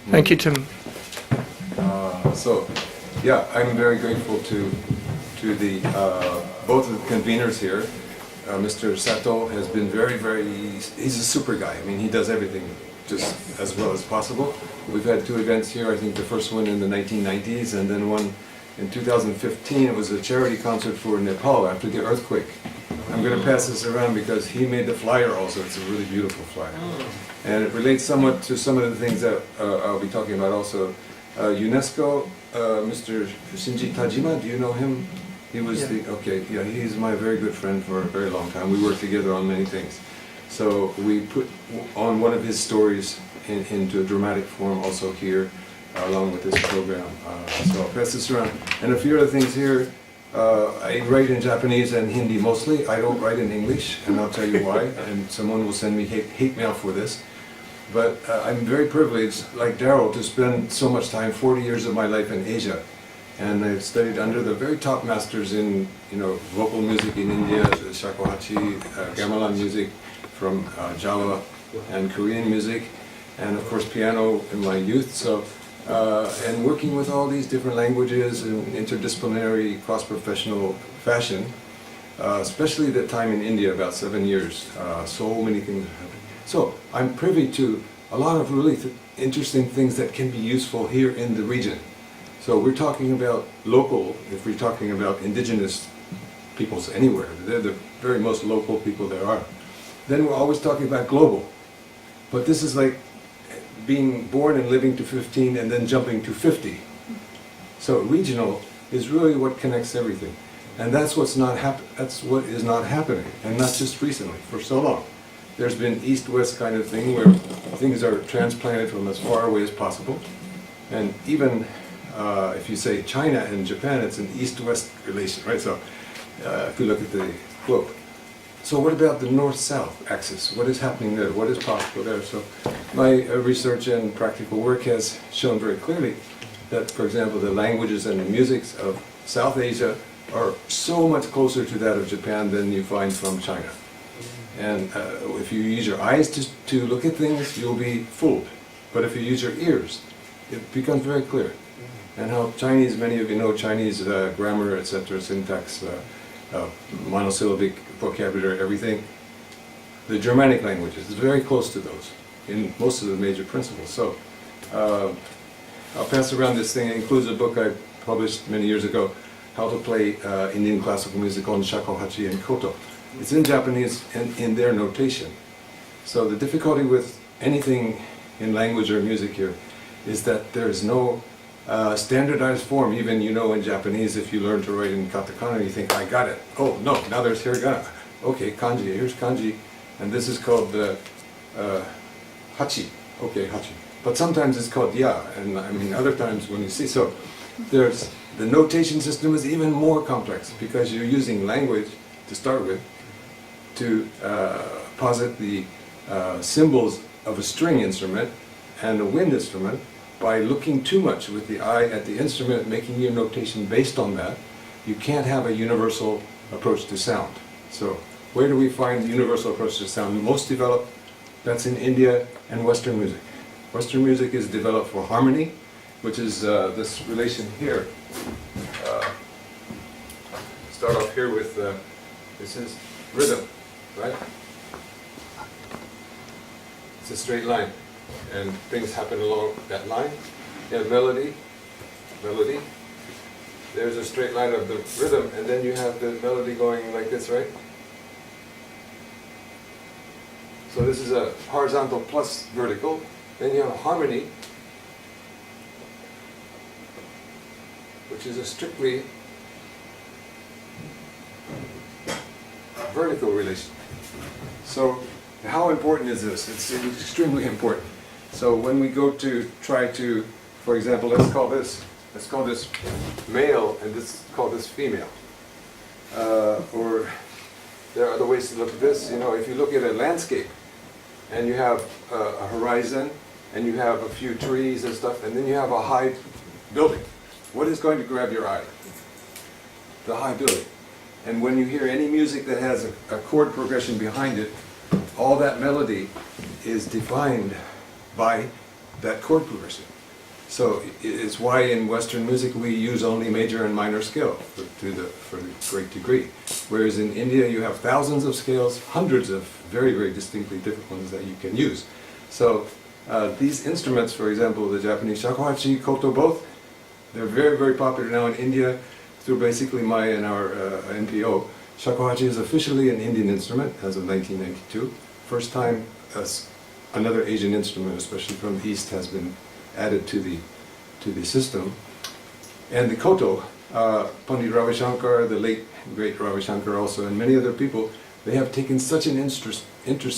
Thank you, Tim. Yeah, I'm very grateful to the both of the conveners here. Mr. Sato has been he's a super guy. I mean, he does everything just as well as possible. We've had two events here, I think the first one in the 1990s and then one in 2015. It was a charity concert for Nepal after the earthquake. I'm going to pass this around because he made the flyer also. It's a really beautiful flyer. And it relates somewhat to some of the things that I'll be talking about also. UNESCO, Mr. Shinji Tajima, do you know him? He was he's my very good friend for a very long time. We worked together on many things. So we put on one of his stories into a dramatic form also here, along with this program. So I'll pass this around. And a few other things here. I write in Japanese and Hindi mostly. I don't write in English, and I'll tell you why. And someone will send me hate mail for this. But I'm very privileged, like Daryl, to spend so much time, 40 years of my life in Asia. And I've studied under the very top masters in, vocal music in India, the shakuhachi, gamelan music from Java, and Korean music, and of course piano in my youth. So, and working with all these different languages in interdisciplinary, cross-professional fashion, especially that time in India, about 7 years. So many things happened. So I'm privy to a lot of really interesting things that can be useful here in the region. So we're talking about local, if we're talking about indigenous peoples anywhere, they're the very most local people there are. Then we're always talking about global. But this is like being born and living to 15 and then jumping to 50. So regional is really what connects everything. And that's what is not happening, and not just recently, for so long. There's been east-west kind of thing where things are transplanted from as far away as possible. And even if you say China and Japan, it's an east-west relation, right? So if you look at the globe. So what about the north-south axis? What is happening there? What is possible there? So my research and practical work has shown very clearly that, for example, the languages and the musics of South Asia are so much closer to that of Japan than you find from China. And if you use your eyes to look at things, you'll be fooled. But if you use your ears, it becomes very clear. And how Chinese, many of you know Chinese grammar, etc., syntax, monosyllabic vocabulary, everything. The Germanic languages is very close to those in most of the major principles. So I'll pass around this thing. It includes a book I published many years ago, How to Play Indian Classical Music on Shakuhachi and Koto. It's in Japanese and in their notation. So the difficulty with anything in language or music here is that there is no standardized form. Even in Japanese, if you learn to write in katakana, you think, I got it. Oh no, now there's hiragana. Okay, kanji, here's kanji. And this is called hachi. Okay, hachi. But sometimes it's called ya, and I mean other times when you see, so there's, the notation system is even more complex because you're using language to start with to posit the symbols of a string instrument and a wind instrument by looking too much with the eye at the instrument, making your notation based on that. You can't have a universal approach to sound. So where do we find the universal approach to sound? Most developed, that's in India and Western music. Western music is developed for harmony, which is this relation here. Start off here with, this is rhythm, right? It's a straight line, and things happen along that line. You have melody, there's a straight line of the rhythm, and then you have the melody going like this, right? So this is a horizontal plus vertical. Then you have harmony, which is a strictly vertical relation. So how important is this? It's extremely important. So when we go to try to, for example, let's call this male and call this female. Or there are other ways to look at this. If you look at a landscape and you have a horizon and you have a few trees and stuff, and then you have a high building, what is going to grab your eye? The high building. And when you hear any music that has a chord progression behind it, all that melody is defined by that chord progression. So it's why in Western music we use only major and minor scale for the great degree. Whereas in India you have thousands of scales, hundreds of very, very distinctly different ones that you can use. So these instruments, for example, the Japanese shakuhachi, koto both, they're very, very popular now in India through basically my and our NPO. Shakuhachi is officially an Indian instrument as of 1992. First time another Asian instrument, especially from the East, has been added to the system. And the koto, Pandit Ravi Shankar, the late great Ravi Shankar also, and many other people, they have taken such an interest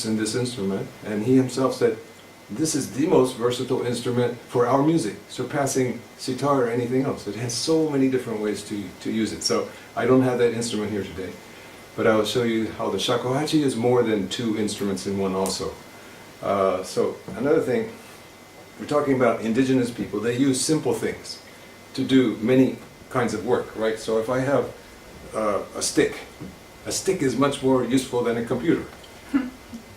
in this instrument, and he himself said, this is the most versatile instrument for our music, surpassing sitar or anything else. It has so many different ways to use it. So I don't have that instrument here today, but I will show you how the shakuhachi is more than two instruments in one also. So another thing, we're talking about indigenous people. They use simple things to do many kinds of work, right? So if I have a stick is much more useful than a computer.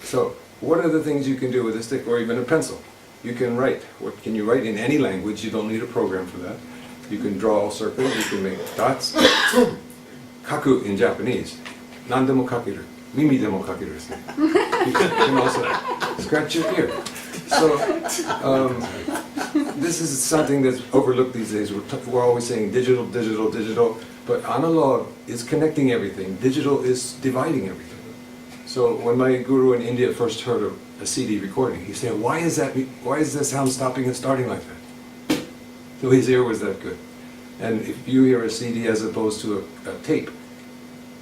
So what are the things you can do with a stick, or even a pencil? You can write. What can you write in any language? You don't need a program for that. You can draw circles, you can make dots. Kaku in Japanese. Nandemo kakeru. Mimi demo kakeru. You can also scratch your ear. So this is something that's overlooked these days. We're always saying digital, digital, digital, but analog is connecting everything. Digital is dividing everything. So when my guru in India first heard of a CD recording, he said, why is the sound stopping and starting like that? So his ear was that good. And if you hear a CD as opposed to a tape,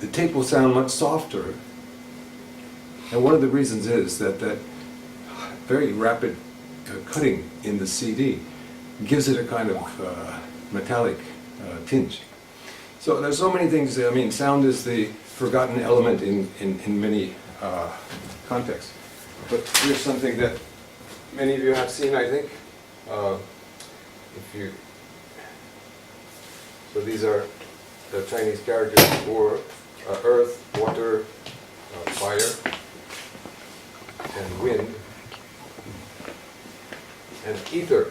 the tape will sound much softer. And one of the reasons is that very rapid cutting in the CD gives it a kind of metallic tinge. So there's so many things. I mean, sound is the forgotten element in many contexts. But here's something that many of you have seen, I think. So these are the Chinese characters for earth, water, fire, and wind, and ether.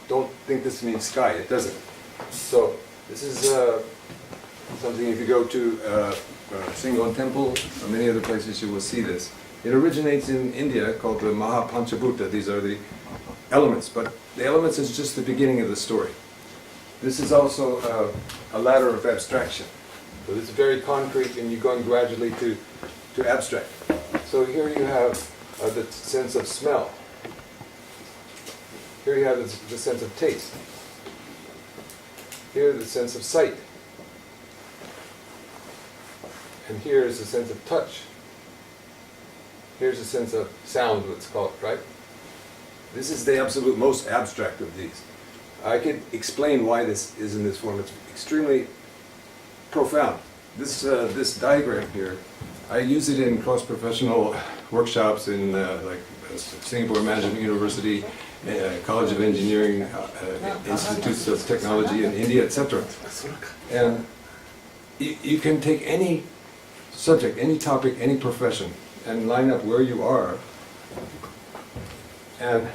Don't think this means sky, it doesn't. So this is something, if you go to Singon Temple or many other places, you will see this. It originates in India, called the Mahapanchabhuta. These are the elements, but the elements is just the beginning of the story. This is also a ladder of abstraction. So this is very concrete, and you're going gradually to abstract. So here you have the sense of smell. Here you have the sense of taste. Here the sense of sight. And here is the sense of touch. Here's the sense of sound, what's called, right? This is the absolute most abstract of these. I could explain why this is in this form. It's extremely profound. This diagram here, I use it in cross-professional workshops in like Singapore Management University, College of Engineering, Institutes of Technology in India, etc. And you can take any subject, any topic, any profession, and line up where you are, and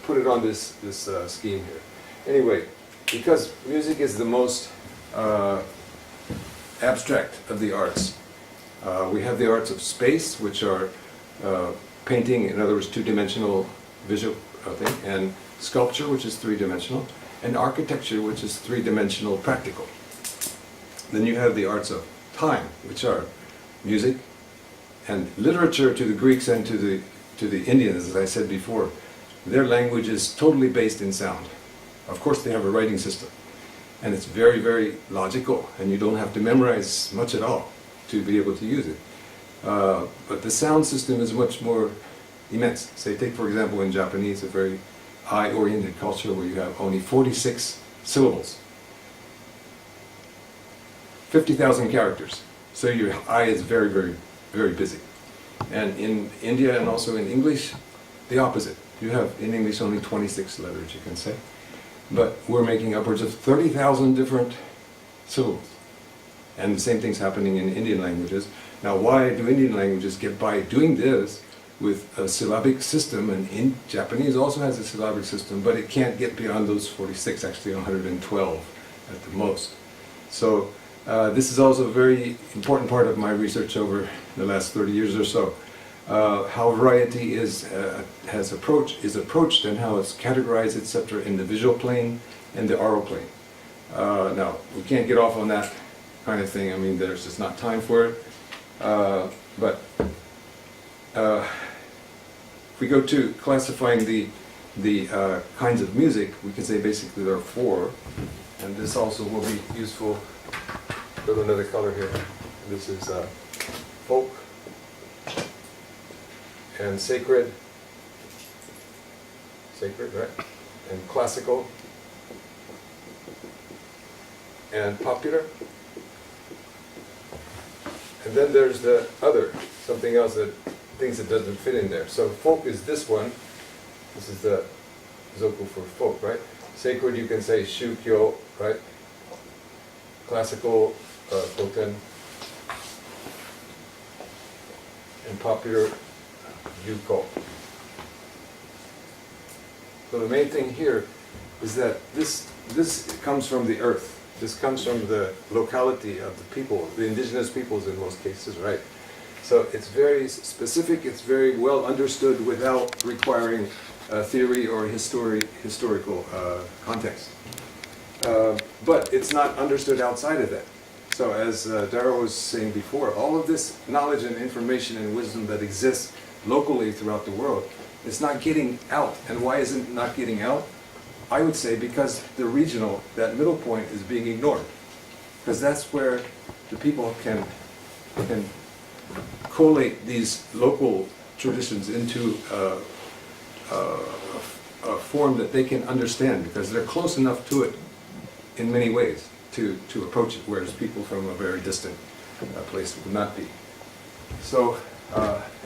put it on this scheme here. Anyway, because music is the most abstract of the arts. We have the arts of space, which are painting, in other words, two-dimensional visual thing, and sculpture, which is three-dimensional, and architecture, which is three-dimensional practical. Then you have the arts of time, which are music, and literature to the Greeks and to the Indians, as I said before. Their language is totally based in sound. Of course, they have a writing system, and it's very, very logical, and you don't have to memorize much at all to be able to use it. But the sound system is much more immense. Say, take for example in Japanese, a very eye-oriented culture where you have only 46 syllables, 50,000 characters. So your eye is very, very, very busy. And in India and also in English, the opposite. You have in English only 26 letters, you can say. But we're making upwards of 30,000 different syllables. And the same thing's happening in Indian languages. Now, why do Indian languages get by doing this with a syllabic system, and in Japanese also has a syllabic system, but it can't get beyond those 46, actually 112 at the most. So this is also a very important part of my research over the last 30 years or so. How variety is approached and how it's categorized, etc., in the visual plane and the oral plane. Now, we can't get off on that kind of thing. I mean, there's just not time for it. But if we go to classifying the kinds of music, we can say basically there are four. And this also will be useful. Go to another color here. This is folk and sacred, right? And classical and popular. And then there's the other, something else things that doesn't fit in there. So folk is this one. This is the zoku for folk, right? Sacred, you can say shukyo, right? Classical, koten. And popular, yuko. So the main thing here is that this comes from the earth. This comes from the locality of the people, the indigenous peoples in most cases, right? So it's very specific, it's very well understood without requiring theory or historical context. But it's not understood outside of that. So as Dara was saying before, all of this knowledge and information and wisdom that exists locally throughout the world, it's not getting out. And why isn't it not getting out? I would say because the regional, that middle point, is being ignored. Because that's where the people can collate these local traditions into a form that they can understand, because they're close enough to it in many ways to approach it, whereas people from a very distant place would not be. So,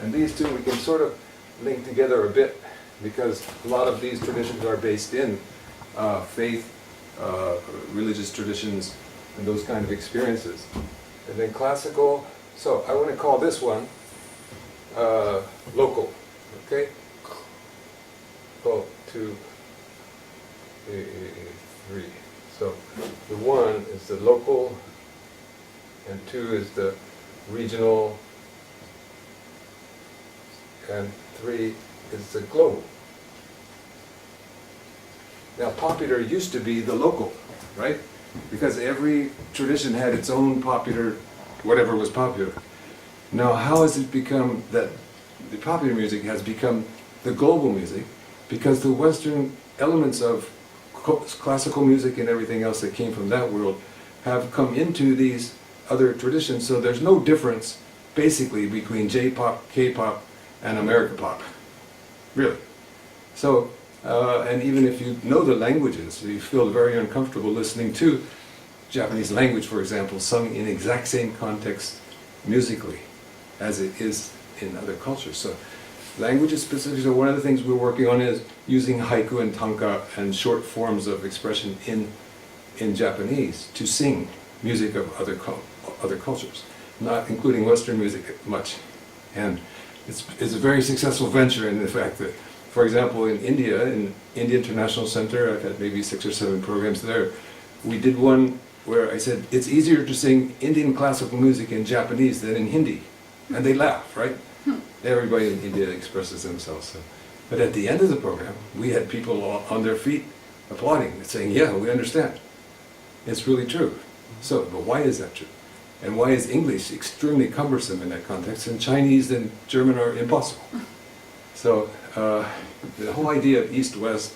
and these two we can sort of link together a bit, because a lot of these traditions are based in faith, religious traditions, and those kind of experiences. And then classical, so I want to call this one local, okay? 2, 3. So the 1 is the local, and 2 is the regional, and 3 is the global. Now, popular used to be the local, right? Because every tradition had its own popular, whatever was popular. Now, how has it become that the popular music has become the global music? Because the Western elements of classical music and everything else that came from that world have come into these other traditions, so there's no difference, basically, between J-pop, K-pop, and American pop. Really. So, and even if you know the languages, you feel very uncomfortable listening to Japanese language, for example, sung in exact same context musically as it is in other cultures. So, language is specific. So one of the things we're working on is using haiku and tanka and short forms of expression in Japanese to sing music of other cultures, not including Western music much. And it's a very successful venture in the fact that, for example, in India, in India International Center, I've had maybe 6 or 7 programs there. We did one where I said, it's easier to sing Indian classical music in Japanese than in Hindi. And they laugh, right? Everybody in India expresses themselves. So. But at the end of the program, we had people on their feet applauding and saying, yeah, we understand. It's really true. So, but why is that true? And why is English extremely cumbersome in that context, and Chinese and German are impossible? So, the whole idea of East-West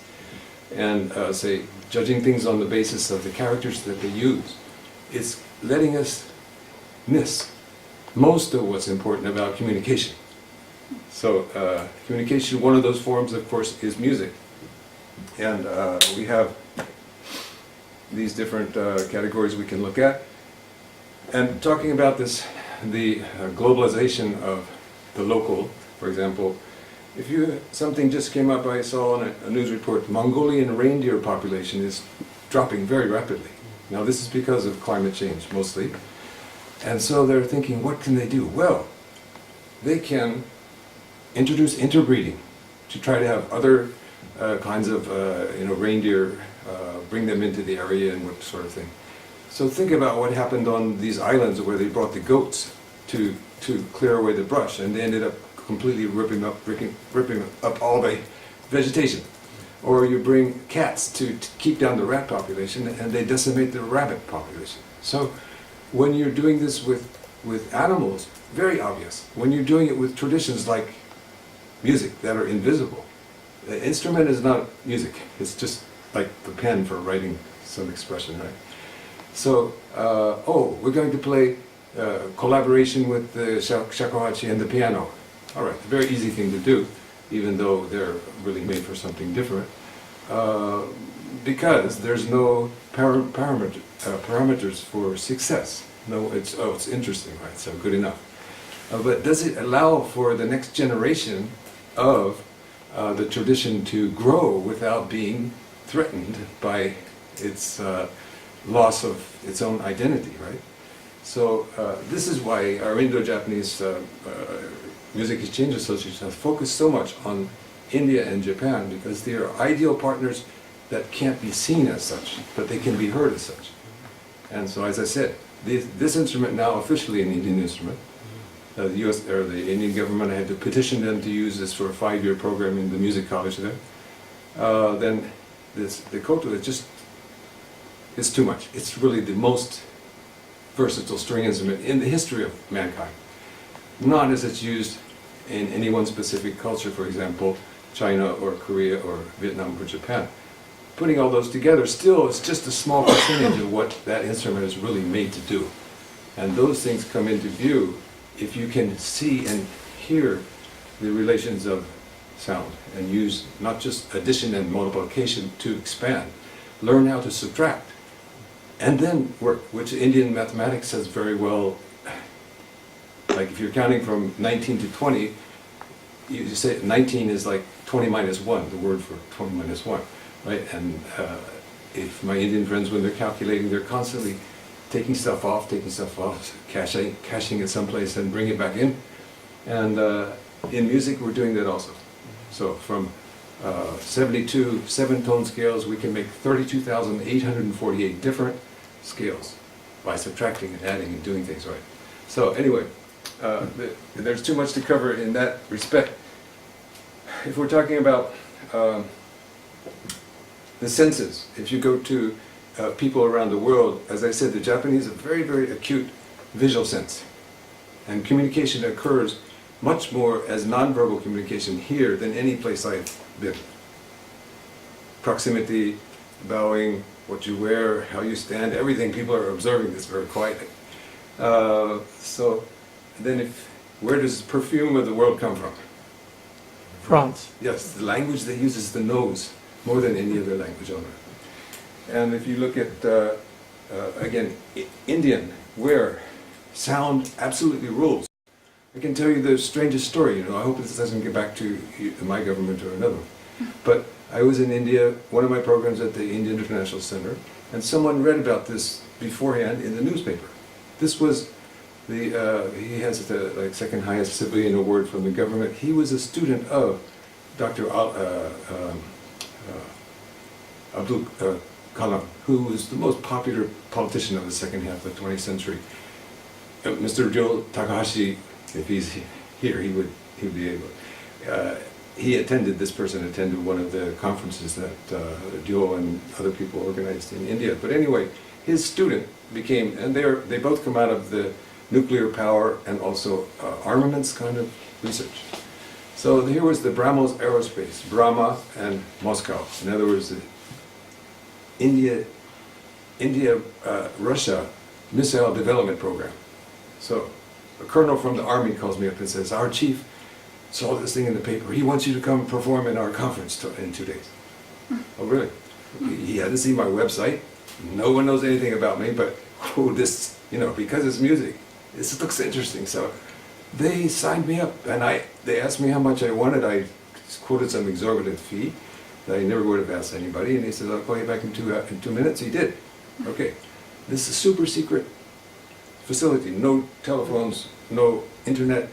and, say, judging things on the basis of the characters that they use, is letting us miss most of what's important about communication. So, communication, one of those forms, of course, is music. And we have these different categories we can look at. And talking about this, the globalization of the local, for example, if something just came up, I saw on a news report, Mongolian reindeer population is dropping very rapidly. Now this is because of climate change, mostly. And so they're thinking, what can they do? Well, they can introduce interbreeding to try to have other kinds of reindeer, bring them into the area and what sort of thing. So think about what happened on these islands where they brought the goats to clear away the brush, and they ended up completely ripping up all the vegetation. Or you bring cats to keep down the rat population, and they decimate the rabbit population. So when you're doing this with animals, very obvious. When you're doing it with traditions like music that are invisible, the instrument is not music. It's just like the pen for writing some expression, right? So, we're going to play collaboration with the shakuhachi and the piano. All right, a very easy thing to do, even though they're really made for something different, because there's no parameters for success. No, it's interesting, right? So good enough. But does it allow for the next generation of the tradition to grow without being threatened by its loss of its own identity, right? So this is why our Indo-Japanese Music Exchange Association has focused so much on India and Japan, because they are ideal partners that can't be seen as such, but they can be heard as such. And so, as I said, this instrument now officially an Indian instrument. The U.S. or the Indian government had to petition them to use this for a 5-year program in the music college there. Then the koto is just, it's too much. It's really the most versatile string instrument in the history of mankind. Not as it's used in any one specific culture, for example, China or Korea or Vietnam or Japan. Putting all those together, still it's just a small percentage of what that instrument is really made to do. And those things come into view if you can see and hear the relations of sound and use not just addition and multiplication to expand. Learn how to subtract and then work, which Indian mathematics says very well. Like if you're counting from 19 to 20, you say 19 is like 20 minus 1, the word for 20 minus 1, right? And if my Indian friends, when they're calculating, they're constantly taking stuff off, caching it someplace and bring it back in. And in music, we're doing that also. So from 72 7-tone scales, we can make 32,848 different scales by subtracting and adding and doing things right. So anyway, there's too much to cover in that respect. If we're talking about the senses, if you go to people around the world, as I said, the Japanese have very, very acute visual sense. And communication occurs much more as nonverbal communication here than any place I've been. Proximity, bowing, what you wear, how you stand, everything, people are observing this very quietly. So then where does perfume of the world come from? France. Yes, the language that uses the nose more than any other language on earth. And if you look at, again, Indian, where sound absolutely rules. I can tell you the strangest story, I hope this doesn't get back to my government or another one. But I was in India, one of my programs at the Indian International Center, and someone read about this beforehand in the newspaper. This was he has the second highest civilian award from the government. He was a student of Dr. Abdul Kalam, who was the most popular politician of the second half of the 20th century. Mr. Joe Takahashi, if he's here, he would be able. This person attended one of the conferences that Joe and other people organized in India. But anyway, his student became, and they both come out of the nuclear power and also armaments kind of research. So here was the Brahmos Aerospace, Brahma and Moscow. In other words, the Russia missile development program. So a colonel from the army calls me up and says, our chief saw this thing in the paper. He wants you to come perform in our conference in 2 days. Oh, really? He hadn't seen my website. No one knows anything about me, but this, because it's music, this looks interesting. So they signed me up, and they asked me how much I wanted. I quoted some exorbitant fee that I never would have asked anybody, and he said, I'll call you back in 2 minutes. He did. Okay. This is a super secret facility. No telephones, no internet.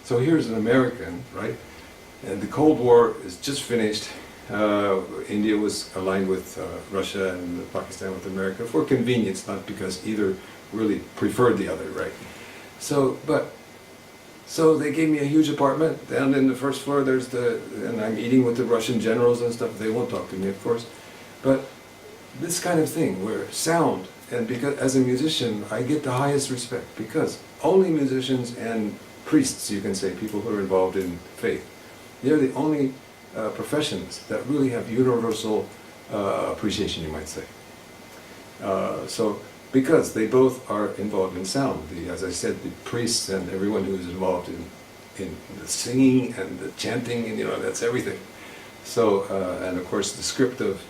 So here's an American, right? And the Cold War is just finished. India was aligned with Russia and Pakistan with America for convenience, not because either really preferred the other, right? So they gave me a huge apartment down in the first floor. And I'm eating with the Russian generals and stuff. They won't talk to me, of course. But this kind of thing where sound, and because as a musician, I get the highest respect because only musicians and priests, you can say, people who are involved in faith, they're the only professions that really have universal appreciation, you might say. Because they both are involved in sound. As I said, the priests and everyone who is involved in the singing and the chanting, and that's everything. So, and of course the script of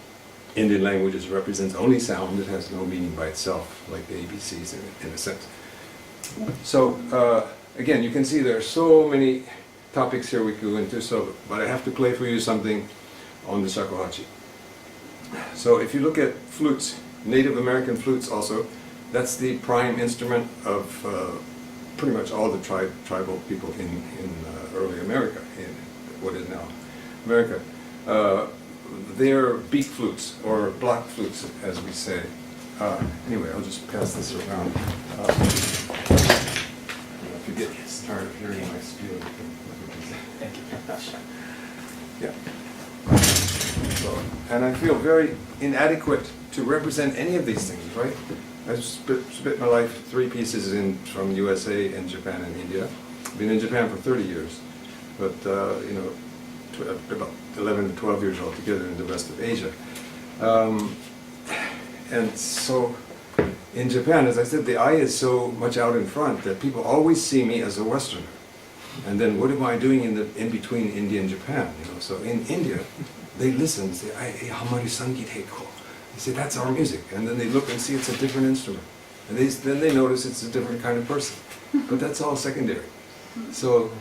Indian languages represents only sound. It has no meaning by itself, like the ABCs in a sense. So, again, you can see there are so many topics here we could go into, but I have to play for you something on the shakuhachi. So if you look at flutes, Native American flutes also, that's the prime instrument of pretty much all the tribal people in early America, in what is now America. They're beak flutes, or block flutes, as we say. Anyway, I'll just pass this around. If you get tired of hearing my spiel, Thank you very much. yeah. So, and I feel very inadequate to represent any of these things, right? I've spent my life 3 pieces from USA and Japan and India. I've been in Japan for 30 years, but about 11 to 12 years altogether in the rest of Asia. And so in Japan, as I said, the eye is so much out in front that people always see me as a Westerner. And then what am I doing in between India and Japan? So in India, they listen and say, "Hamari Sangeet Heiko." They say, "That's our music." And then they look and see it's a different instrument. And then they notice it's a different kind of person. But that's all secondary. So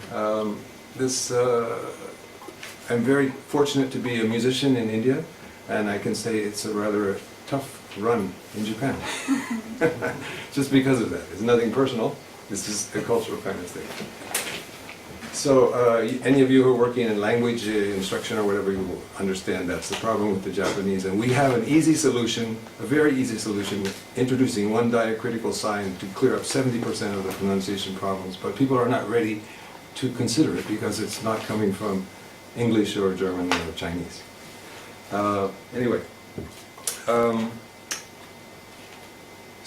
I'm very fortunate to be a musician in India, and I can say it's a rather tough run in Japan. Just because of that. It's nothing personal. This is a cultural kind of thing. So any of you who are working in language instruction or whatever, you will understand that's the problem with the Japanese. And we have an easy solution, a very easy solution, with introducing one diacritical sign to clear up 70% of the pronunciation problems. But people are not ready to consider it because it's not coming from English or German or Chinese. Anyway.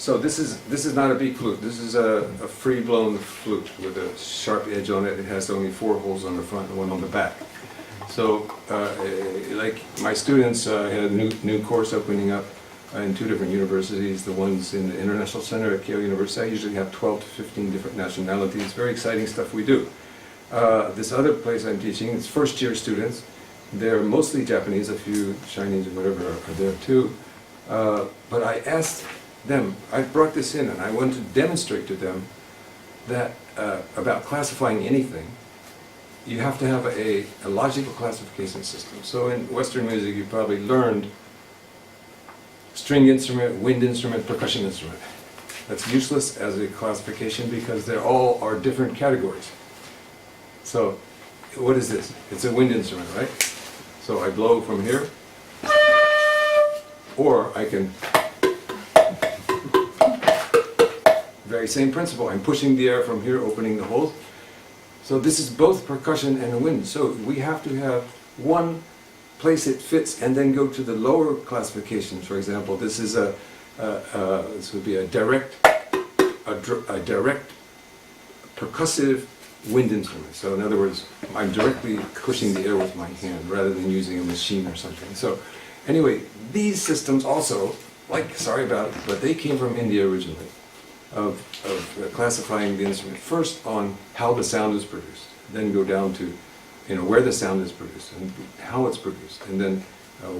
So this is not a beak flute. This is a free-blown flute with a sharp edge on it. It has only 4 holes on the front and 1 on the back. So, like my students had a new course opening up in 2 different universities. The ones in the International Center at Keio University, I usually have 12 to 15 different nationalities. Very exciting stuff we do. This other place I'm teaching, it's first-year students. They're mostly Japanese, a few Chinese or whatever are there too. But I asked them, I brought this in and I want to demonstrate to them that about classifying anything, you have to have a logical classification system. So in Western music you probably learned string instrument, wind instrument, percussion instrument. That's useless as a classification because they all are different categories. So what is this? It's a wind instrument, right? So I blow from here, or I can, very same principle, I'm pushing the air from here, opening the holes. So this is both percussion and a wind. So we have to have one place it fits and then go to the lower classifications. For example, this is this would be a direct percussive wind instrument. So in other words, I'm directly pushing the air with my hand rather than using a machine or something. So anyway, these systems also, sorry about it, but they came from India originally, of classifying the instrument first on how the sound is produced, then go down to where the sound is produced and how it's produced, and then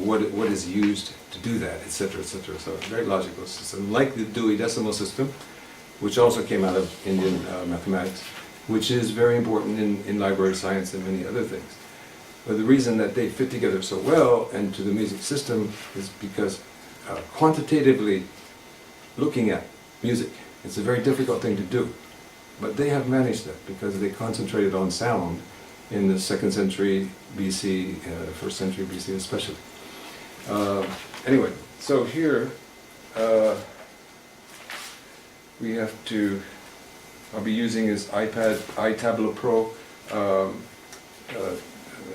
what is used to do that, etc., etc. So a very logical system, like the Dewey Decimal System, which also came out of Indian mathematics, which is very important in library science and many other things. But the reason that they fit together so well and to the music system is because quantitatively looking at music, it's a very difficult thing to do. But they have managed that because they concentrated on sound in the 2nd century BC, 1st century BC especially. Anyway, so here we have to, I'll be using his iPad iTablet Pro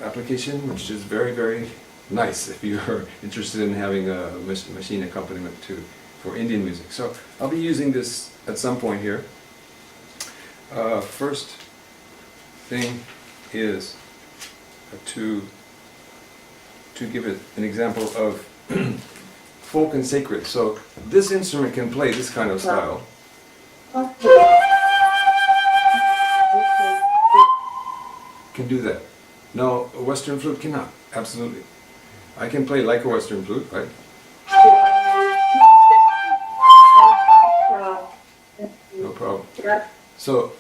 application, which is very, very nice if you're interested in having a machine accompaniment for Indian music. So I'll be using this at some point here. First thing is to give it an example of folk and sacred. So this instrument can play this kind of style. Can do that. No, a Western flute cannot. Absolutely. I can play like a Western flute, right? No problem. So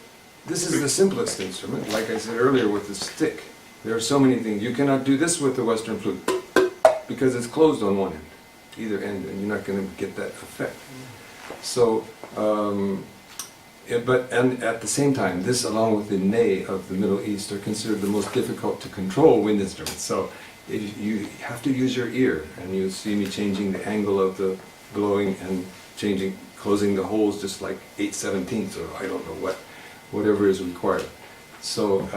this is the simplest instrument, like I said earlier with the stick. There are so many things. You cannot do this with the Western flute because it's closed on one end, either end, and you're not going to get that effect. So, and at the same time, this along with the ney of the Middle East are considered the most difficult to control wind instruments. So you have to use your ear, and you'll see me changing the angle of the blowing and closing the holes just like 8/17 or I don't know whatever is required. So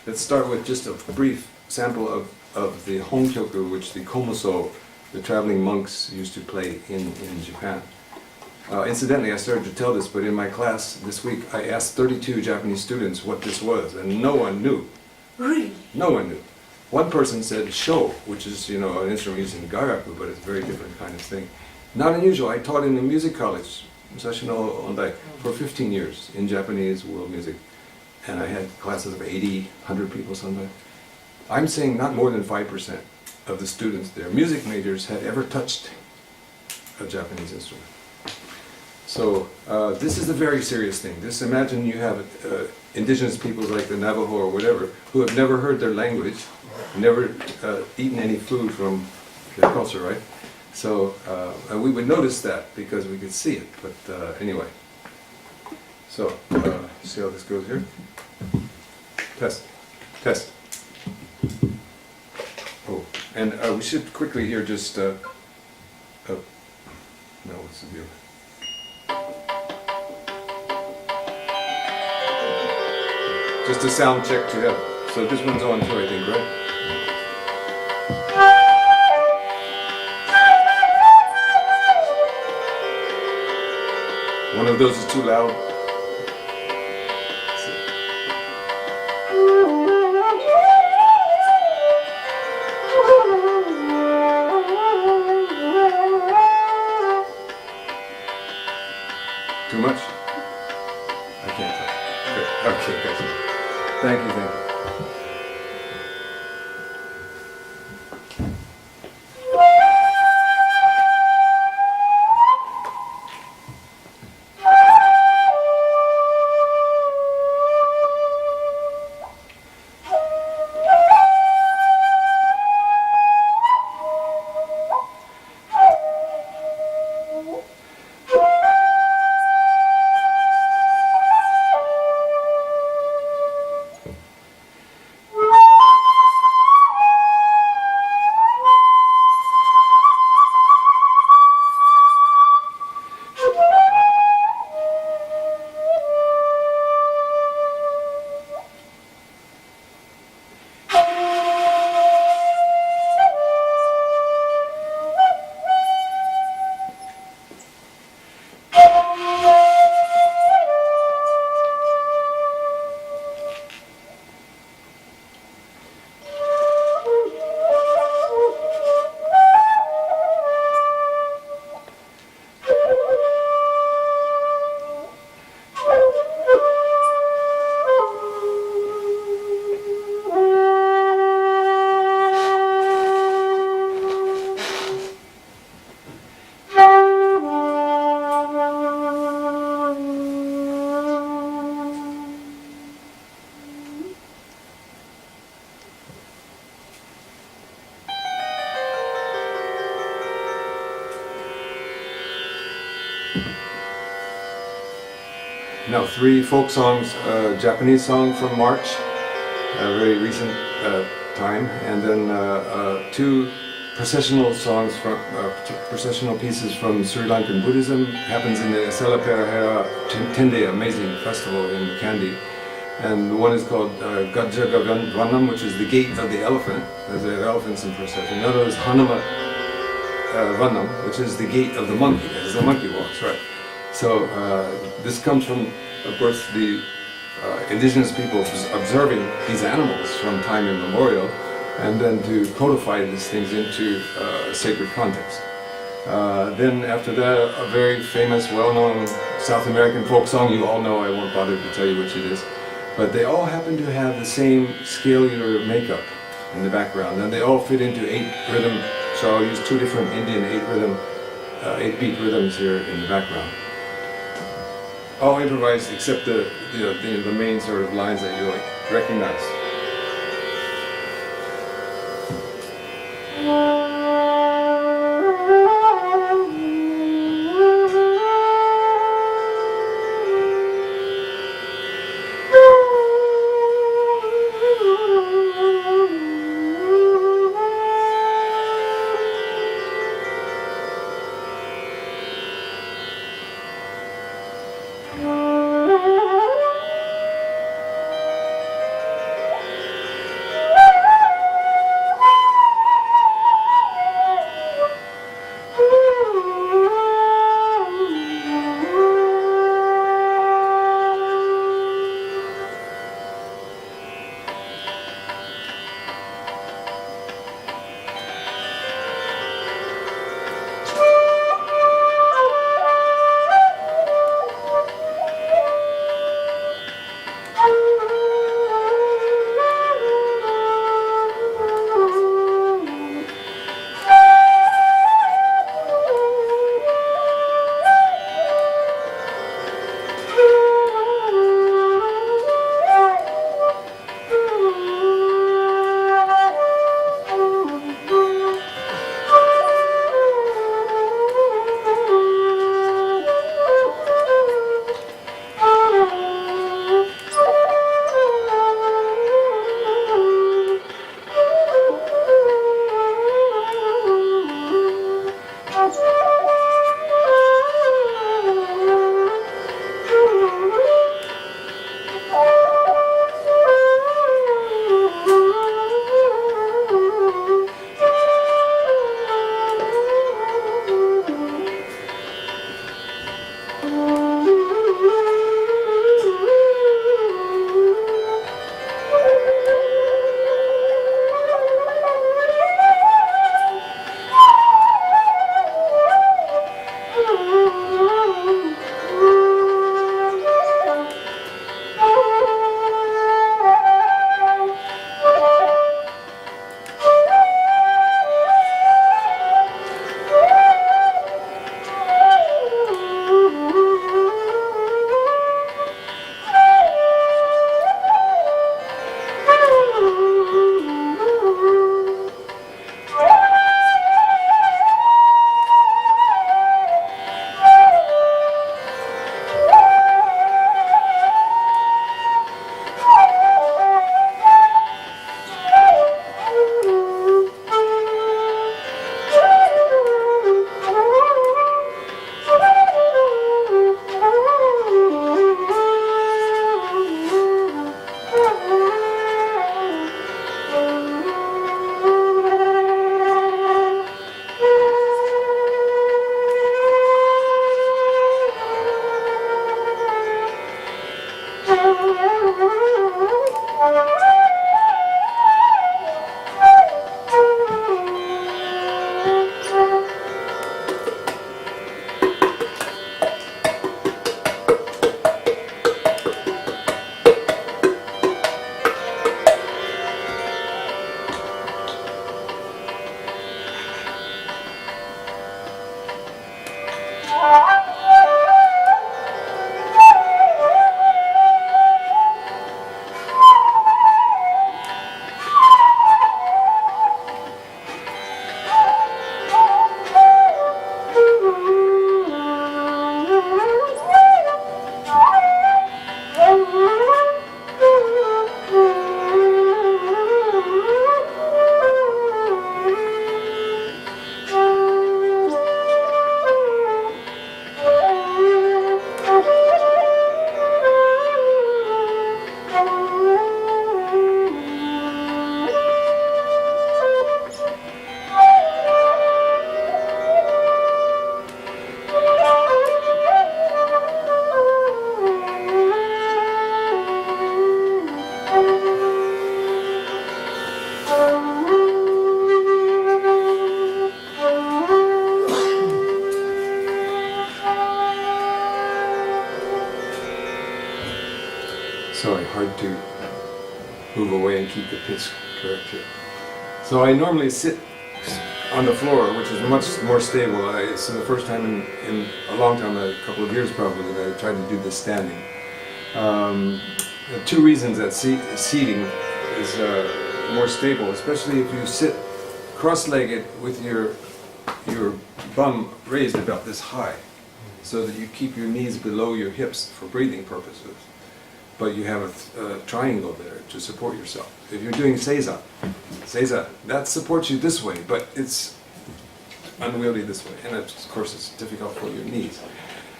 let's start with just a brief sample of the honkyoku, which the komuso, the traveling monks, used to play in Japan. Incidentally, I started to tell this, but in my class this week, I asked 32 Japanese students what this was, and no one knew. Really? No one knew. One person said sho, which is, an instrument used in garaku, but it's a very different kind of thing. Not unusual. I taught in a music college, Musashino Ondai, for 15 years in Japanese world music, and I had classes of 80, 100 people sometimes. I'm saying not more than 5% of the students there, music majors, had ever touched a Japanese instrument. So this is a very serious thing. Imagine you have indigenous peoples like the Navajo or whatever, who have never heard their language, never eaten any food from their culture, right? So we would notice that because we could see it, but anyway. So, see how this goes here? Test. Test. Oh, and we should quickly here just, no, what's the deal? Just a sound check together. So this one's on too, I think, right? One of those is too loud. Too much? I can't tell. Good. Okay, guys. Thank you, thank you. no, 3 folk songs, Japanese song from March, a very recent time, and then 2 processional songs from processional pieces from Sri Lankan Buddhism. Happens in the Sela Perahera 10-day amazing festival in Kandy. And one is called Gajjaga Vanam, which is the gate of the elephant. There's elephants in procession. The other is Hanuma Vanam, which is the gate of the monkey, as the monkey walks, right? So this comes from, of course, the indigenous people observing these animals from time immemorial, and then to codify these things into sacred context. Then after that, a very famous, well-known South American folk song you all know. I won't bother to tell you which it is. But they all happen to have the same scalar makeup in the background, and they all fit into 8 rhythm. So I'll use 2 different Indian 8-beat rhythms here in the background. All improvised except the main sort of lines that you recognize. hard to move away and keep the pitch correct here. So I normally sit on the floor, which is much more stable. It's the first time in a long time, a couple of years probably, that I tried to do this standing. Two reasons that seating is more stable, especially if you sit cross-legged with your bum raised about this high, so that you keep your knees below your hips for breathing purposes. But you have a triangle there to support yourself. If you're doing seiza, that supports you this way, but it's unwieldy this way, and of course it's difficult for your knees.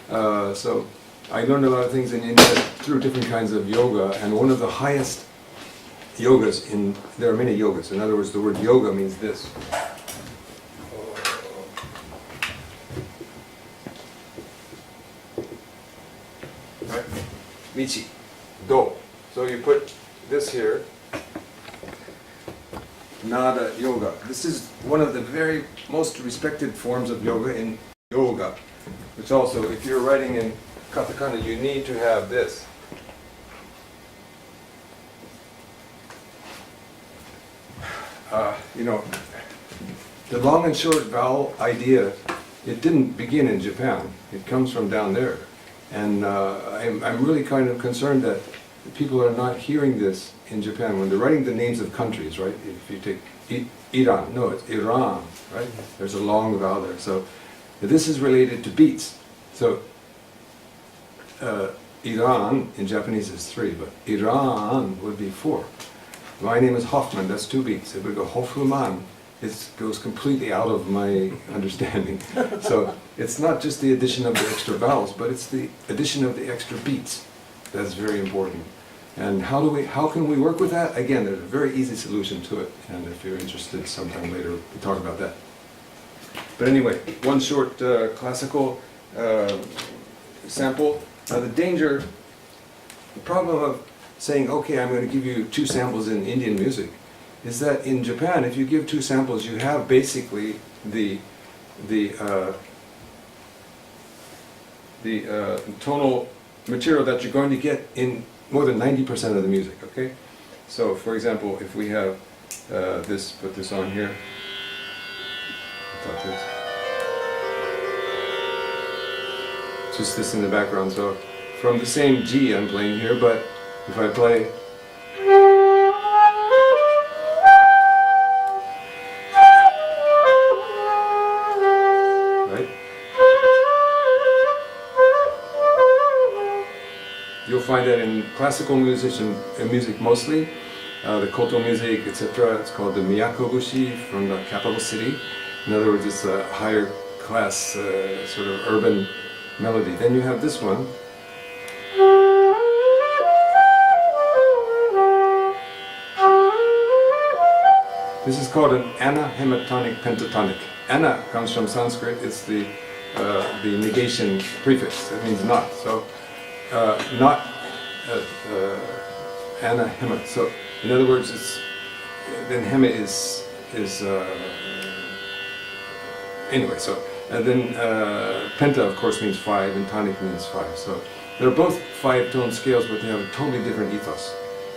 So I learned a lot of things in India through different kinds of yoga, and one of the highest yogas there are many yogas. In other words, the word yoga means this. Right? Michi, do. So you put this here, nada yoga. This is one of the very most respected forms of yoga in yoga. Which also, if you're writing in katakana, you need to have this. You know, the long and short vowel idea, it didn't begin in Japan. It comes from down there. And I'm really kind of concerned that people are not hearing this in Japan when they're writing the names of countries, right? If you take Iran, no, it's Iran, right? There's a long vowel there. So this is related to beats. So Iran in Japanese is 3, but Iran would be 4. My name is Hoffman, that's 2 beats. If we go Hoffman, it goes completely out of my understanding. So it's not just the addition of the extra vowels, but it's the addition of the extra beats that's very important. And how can we work with that? Again, there's a very easy solution to it, and if you're interested sometime later, we'll talk about that. But anyway, one short classical sample. Now the problem of saying, okay, I'm going to give you 2 samples in Indian music, is that in Japan, if you give 2 samples, you have basically the tonal material that you're going to get in more than 90% of the music, okay? So, for example, if we have put this on here, just this in the background, so from the same G I'm playing here, but if I play right, you'll find that in classical music mostly, the koto music, etc. It's called the Miyakobushi from the capital city. In other words, it's a higher class sort of urban melody. Then you have this one. This is called an anahematonic pentatonic. Ana comes from Sanskrit. It's the negation prefix. That means not. So not anahema. So in other words, then hema is anyway. So then penta of course means 5, and tonic means 5. So they're both 5-tone scales, but they have a totally different ethos.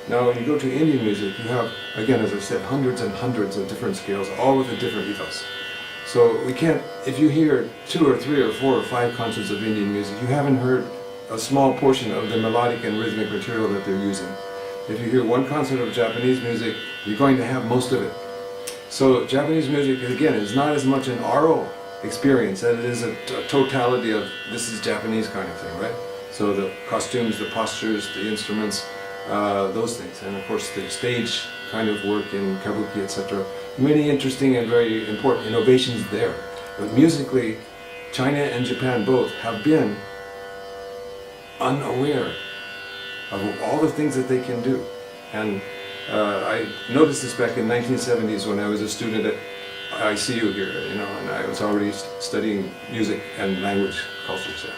Now when you go to Indian music, you have, again, as I said, hundreds and hundreds of different scales, all with a different ethos. So we can't, if you hear 2 or 3 or 4 or 5 concerts of Indian music, you haven't heard a small portion of the melodic and rhythmic material that they're using. If you hear 1 concert of Japanese music, you're going to have most of it. So Japanese music, again, is not as much an oral experience as it is a totality of this is Japanese kind of thing, right? So the costumes, the postures, the instruments, those things, and of course the stage kind of work in kabuki, etc. Many interesting and very important innovations there. But musically, China and Japan both have been unaware of all the things that they can do. And I noticed this back in 1970s when I was a student at ICU here, and I was already studying music and language cultures there.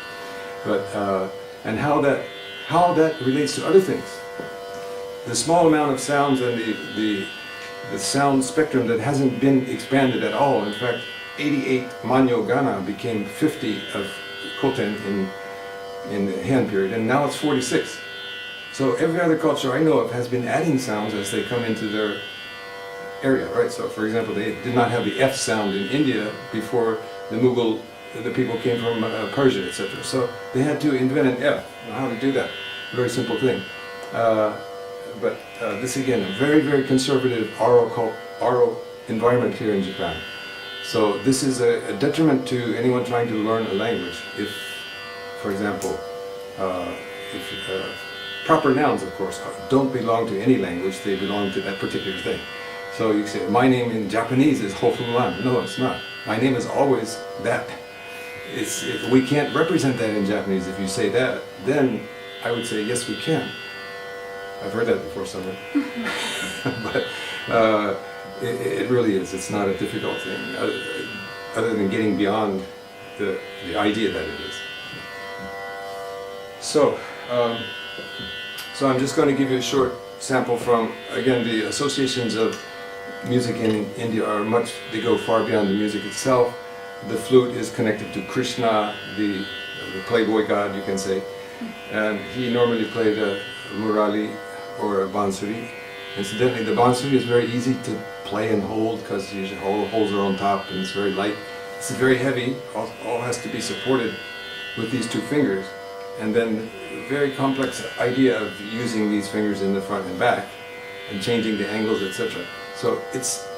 But and how that relates to other things. The small amount of sounds and the sound spectrum that hasn't been expanded at all. In fact, 88 Manyo Gana became 50 of Koten in the Han period, and now it's 46. So every other culture I know of has been adding sounds as they come into their area, right? So for example, they did not have the F sound in India before the people came from Persia, etc. So they had to invent an F. How to do that? Very simple thing. But this again, a very, very conservative oral environment here in Japan. So this is a detriment to anyone trying to learn a language. If, for example, proper nouns, of course, don't belong to any language, they belong to that particular thing. So you say, my name in Japanese is Hoffman. No, it's not. My name is always that. We can't represent that in Japanese. If you say that, then I would say, yes, we can. I've heard that before somewhere. But it really is. It's not a difficult thing, other than getting beyond the idea that it is. So I'm just going to give you a short sample from, again, the associations of music in India they go far beyond the music itself. The flute is connected to Krishna, the playboy god, you can say. And he normally played a murali or a bansuri. Incidentally, the bansuri is very easy to play and hold because usually all the holes are on top and it's very light. It's very heavy, all has to be supported with these two fingers. And then a very complex idea of using these fingers in the front and back and changing the angles, etc. So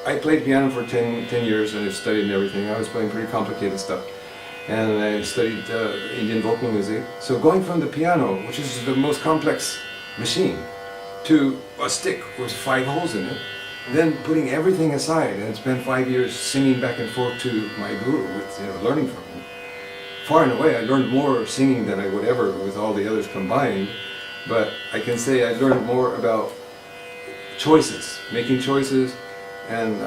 I played piano for 10 years and I've studied and everything. I was playing pretty complicated stuff. And I studied Indian vocal music. So going from the piano, which is the most complex machine, to a stick with 5 holes in it, then putting everything aside and spent 5 years singing back and forth to my guru, learning from him. Far and away, I learned more singing than I would ever with all the others combined, but I can say I learned more about choices, making choices, and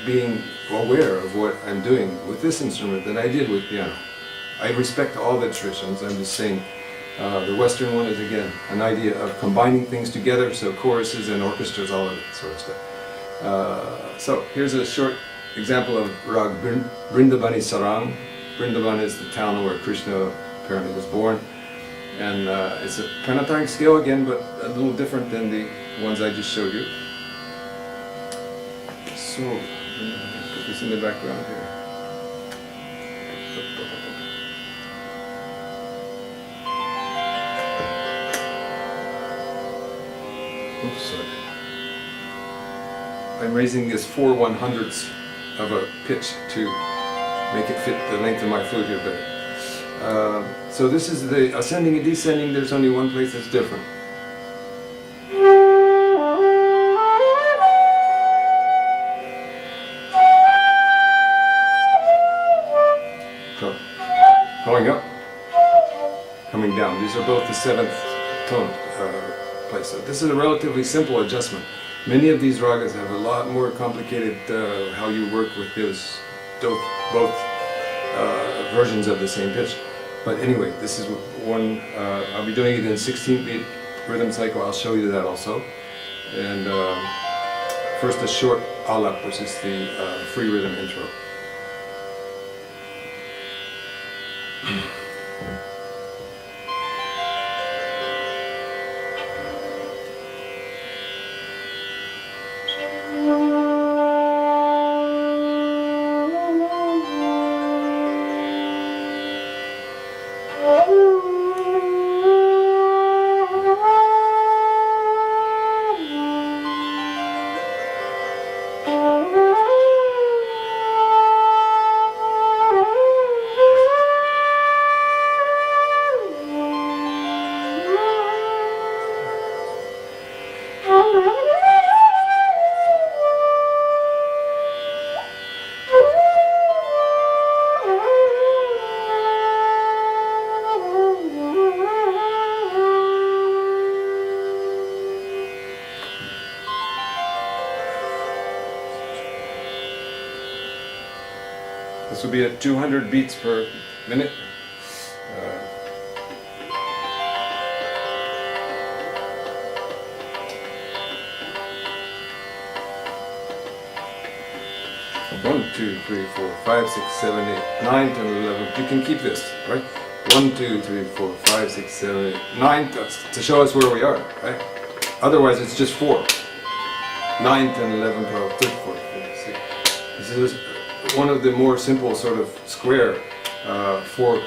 being aware of what I'm doing with this instrument than I did with piano. I respect all the traditions. I'm just saying the Western one is, again, an idea of combining things together, so choruses and orchestras, all of that sort of stuff. So here's a short example of Rag Vrindavani Sarang. Vrindavan is the town where Krishna apparently was born. And it's a pentatonic scale again, but a little different than the ones I just showed you. So, put this in the background here. Oops, sorry. I'm raising this 4/100ths of a pitch to make it fit the length of my flute here better. So this is the ascending and descending. There's only one place that's different. So, going up, coming down. These are both the 7th tone place. So this is a relatively simple adjustment. Many of these ragas have a lot more complicated how you work with those both versions of the same pitch. But anyway, this is one, I'll be doing it in 16-beat rhythm cycle. I'll show you that also. And first a short alap, which is the free rhythm intro. This will be at 200 beats per minute. One, two, three, four, 5, 6, 7, 8, 9, 10, 11. You can keep this, right? 1, 2, 3, 4, 5, 6, 7, 8, 9, that's to show us where we are, right? Otherwise it's just 4. 9, 10, 11, 12, 13, 14, 15, 16. This is one of the more simple sort of square 4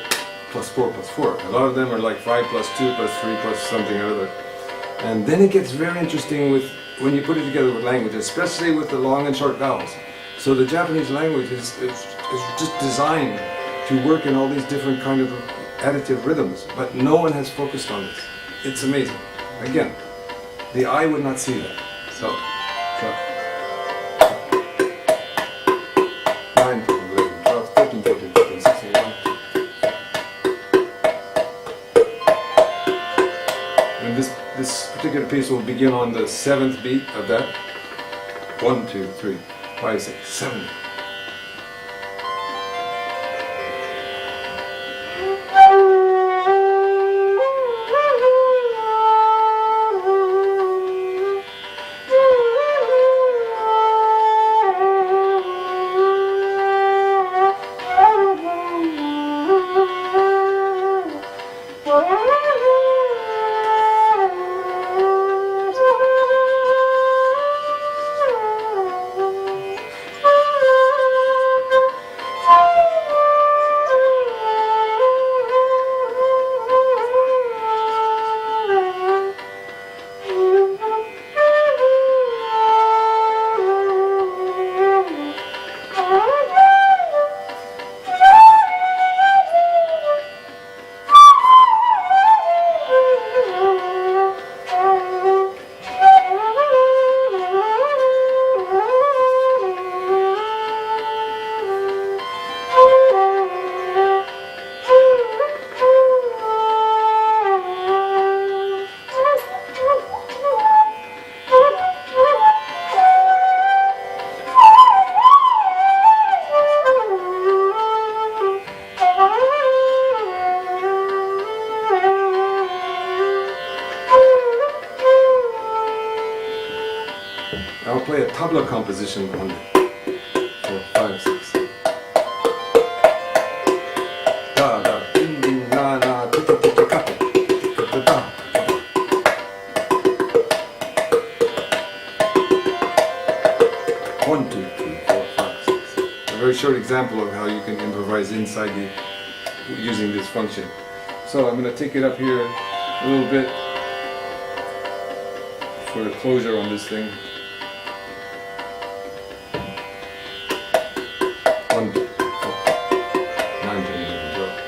plus 4 plus 4. A lot of them are like 5 plus 2 plus 3 plus something or other. And then it gets very interesting with when you put it together with language, especially with the long and short vowels. So the Japanese language is just designed to work in all these different kind of additive rhythms, but no one has focused on this. It's amazing. Again, the eye would not see that. So 9, 10, 11, 12, 13, 14, 15, 16, 1. And this particular piece will begin on the 7th beat of that. 1, 2, 3, 5, 6, 7. I'll play a tabla composition on it. 4, 5, 6. Da da ding ding na na tiki tiki kape tiki da. 1, 2, 3, 4, 5, 6. A very short example of how you can improvise inside using this function. So I'm going to take it up here a little bit for the closure on this thing. 1, 2, 4, 9, 10, 11, 12.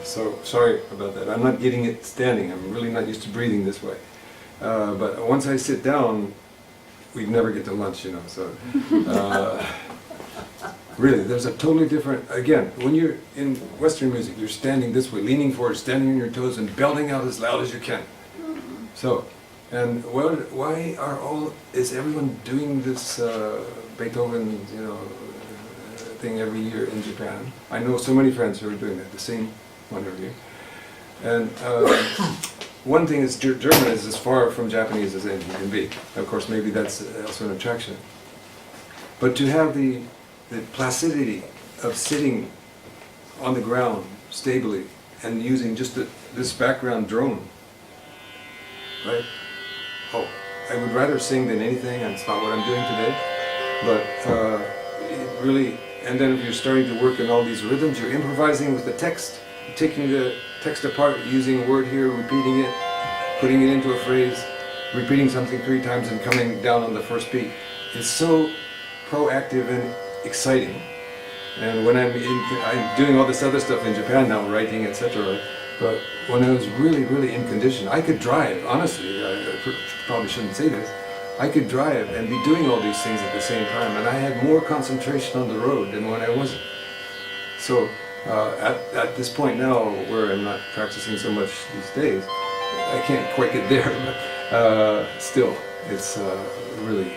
So sorry about that. I'm not getting it standing. I'm really not used to breathing this way. But once I sit down, we never get to lunch, you know. So really, there's a totally different. Again, when you're in Western music, you're standing this way, leaning forward, standing on your toes, and belting out as loud as you can. So, and why is everyone doing this Beethoven, you know, thing every year in Japan? I know so many friends who are doing that, the same one every year. And one thing is German is as far from Japanese as anything can be. Of course, maybe that's also an attraction. But to have the placidity of sitting on the ground stably and using just this background drone, right? Oh, I would rather sing than anything, and it's not what I'm doing today. But it really, and then if you're starting to work in all these rhythms, you're improvising with the text, taking the text apart, using a word here, repeating it, putting it into a phrase, repeating something 3 times and coming down on the first beat. It's so proactive and exciting. And when I'm doing all this other stuff in Japan now, writing, etc. But when I was really, really in condition, I could drive, honestly, I probably shouldn't say this, I could drive and be doing all these things at the same time, and I had more concentration on the road than when I wasn't. So at this point now, where I'm not practicing so much these days, I can't quite get there, but still, it's really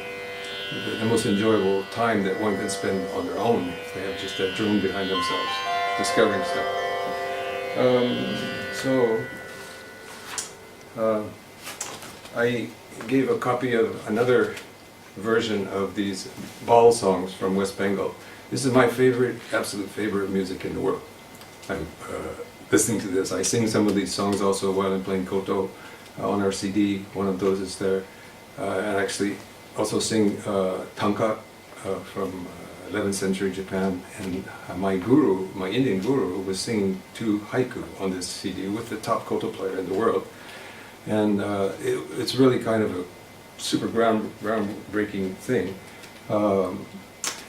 the most enjoyable time that one can spend on their own if they have just that drone behind themselves, discovering stuff. I gave a copy of another version of these ball songs from West Bengal. This is my favorite, absolute favorite music in the world. I'm listening to this. I sing some of these songs also while I'm playing koto on our CD. One of those is there. And actually also sing tanka from 11th century Japan. And my guru, my Indian guru, was singing 2 haiku on this CD with the top koto player in the world. And it's really kind of a super groundbreaking thing.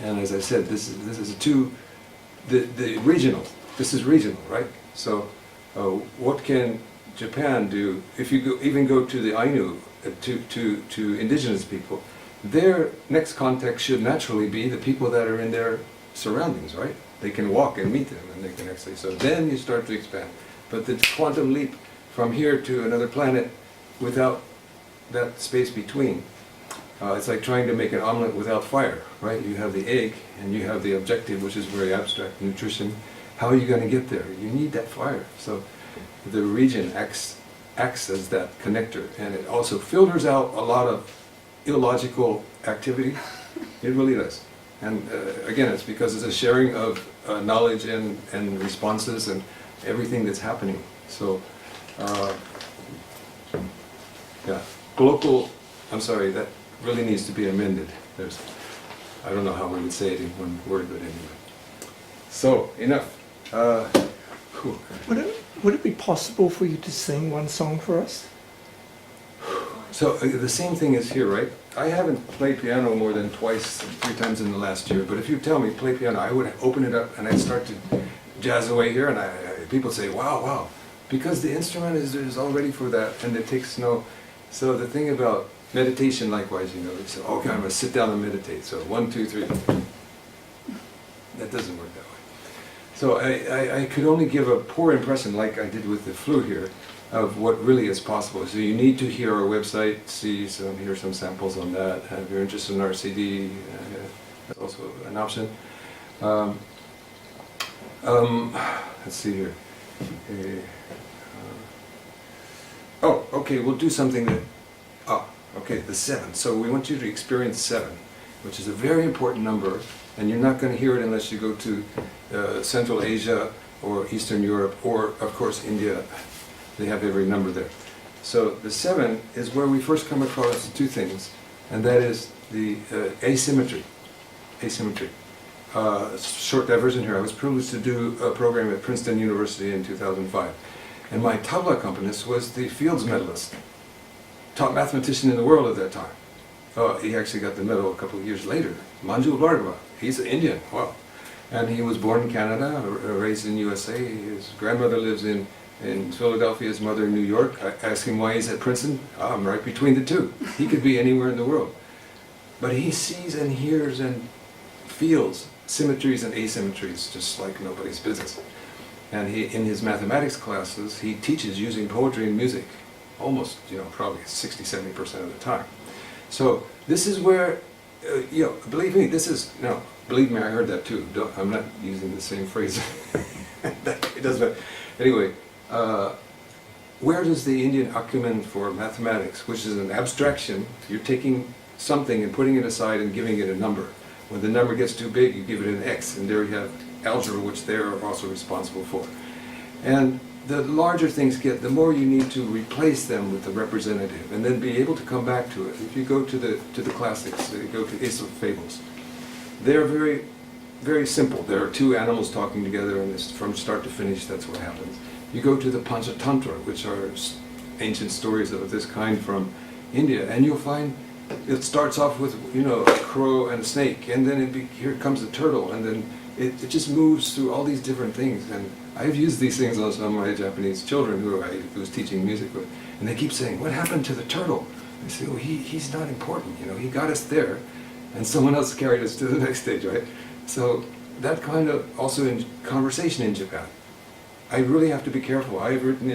And as I said, this is the regional. This is regional, right? So, what can Japan do if you even go to the Ainu, to indigenous people? Their next contact should naturally be the people that are in their surroundings, right? They can walk and meet them, and they can actually. So then you start to expand. But the quantum leap from here to another planet without that space between. It's like trying to make an omelet without fire, right? You have the egg and you have the objective, which is very abstract, nutrition. How are you going to get there? You need that fire. So the region acts as that connector, and it also filters out a lot of illogical activity. It really does. And again, it's because it's a sharing of knowledge and responses and everything that's happening. So yeah, local, I'm sorry, that really needs to be amended. I don't know how we would say it in one word, but anyway. So, enough. Would it be possible for you to sing one song for us? So, the same thing is here, right? I haven't played piano more than 3 times in the last year, but if you tell me play piano, I would open it up and I'd start to jazz away here, and people say, wow, wow. Because the instrument is all ready for that, and it takes no... So the thing about meditation, likewise, you know, you say, okay, I'm going to sit down and meditate. So 1, 2, 3. That doesn't work that way. So I could only give a poor impression, like I did with the flute here, of what really is possible. So you need to hear our website, hear some samples on that. If you're interested in our CD, that's also an option. Let's see here. Oh, okay, we'll do something that... Okay, the 7. So we want you to experience 7, which is a very important number, and you're not going to hear it unless you go to Central Asia or Eastern Europe or, of course, India. They have every number there. So the 7 is where we first come across 2 things, and that is the asymmetry. Asymmetry. Short diversion here. I was privileged to do a program at Princeton University in 2005, and my tabla accompanist was the Fields medalist. Top mathematician in the world at that time. He actually got the medal a couple of years later. Manju Bhargava. He's an Indian. Wow. And he was born in Canada, raised in USA. His grandmother lives in Philadelphia, his mother in New York. I asked him why he's at Princeton. Oh, I'm right between the two. He could be anywhere in the world. But he sees and hears and feels symmetries and asymmetries just like nobody's business. And he, in his mathematics classes, he teaches using poetry and music almost, probably 60–70% of the time. So this is where, believe me, believe me, I heard that too. I'm not using the same phrase. It doesn't. Anyway, where does the Indian acumen for mathematics, which is an abstraction, you're taking something and putting it aside and giving it a number. When the number gets too big, you give it an X, and there you have algebra, which they are also responsible for. And the larger things get, the more you need to replace them with the representative, and then be able to come back to it. If you go to the classics, you go to Aesop's fables, they're very, very simple. There are two animals talking together, and from start to finish, that's what happens. You go to the Panchatantra, which are ancient stories of this kind from India, and you'll find it starts off with, a crow and a snake, and then here comes a turtle, and then it just moves through all these different things. And I've used these things on some of my Japanese children who I was teaching music with, and they keep saying, "What happened to the turtle?" I say, "Oh, he's not important, he got us there, and someone else carried us to the next stage, right?" So that kind of, also in conversation in Japan, I really have to be careful. I've written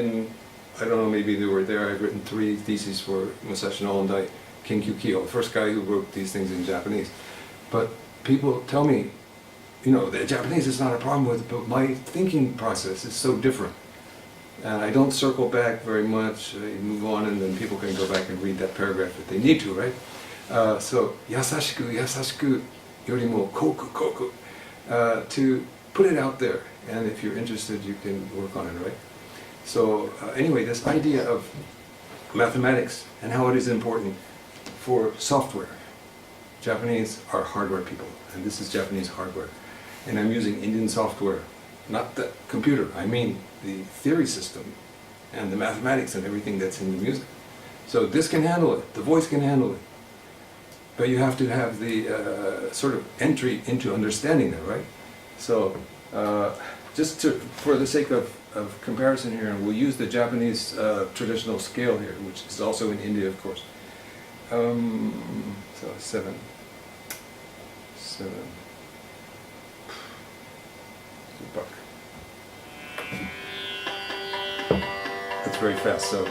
I don't know, maybe they were there, I've written 3 theses for Musashi no Ondai Kenkyū-kyo, the first guy who wrote these things in Japanese. But people tell me, the Japanese is not a problem with it, but my thinking process is so different. And I don't circle back very much, I move on, and then people can go back and read that paragraph if they need to, right? So, yasashiku, yasashiku, yorimo koku, koku, to put it out there. And if you're interested, you can work on it, right? So, anyway, this idea of mathematics and how it is important for software. Japanese are hardware people, and this is Japanese hardware. And I'm using Indian software, not the computer, I mean the theory system and the mathematics and everything that's in the music. So this can handle it, the voice can handle it. But you have to have the sort of entry into understanding that, right? So, for the sake of comparison here, we'll use the Japanese traditional scale here, which is also in India, of course. So 7. Buck. That's very fast, so.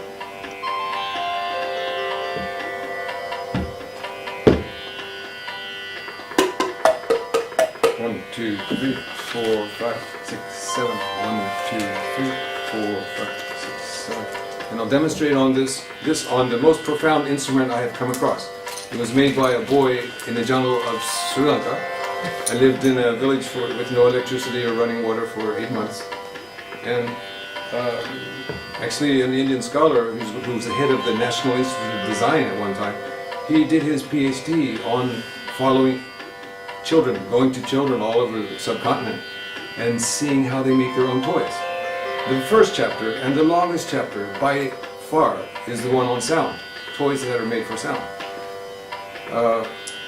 One, 2, 3, 4, 5, 6, 7. 1, 2, 3, 4, 5, 6, 7. And I'll demonstrate on this on the most profound instrument I have come across. It was made by a boy in the jungle of Sri Lanka. I lived in a village with no electricity or running water for 8 months. And actually an Indian scholar who was the head of the National Institute of Design at one time, he did his PhD on following children, going to children all over the subcontinent and seeing how they make their own toys. The first chapter and the longest chapter by far is the one on sound, toys that are made for sound.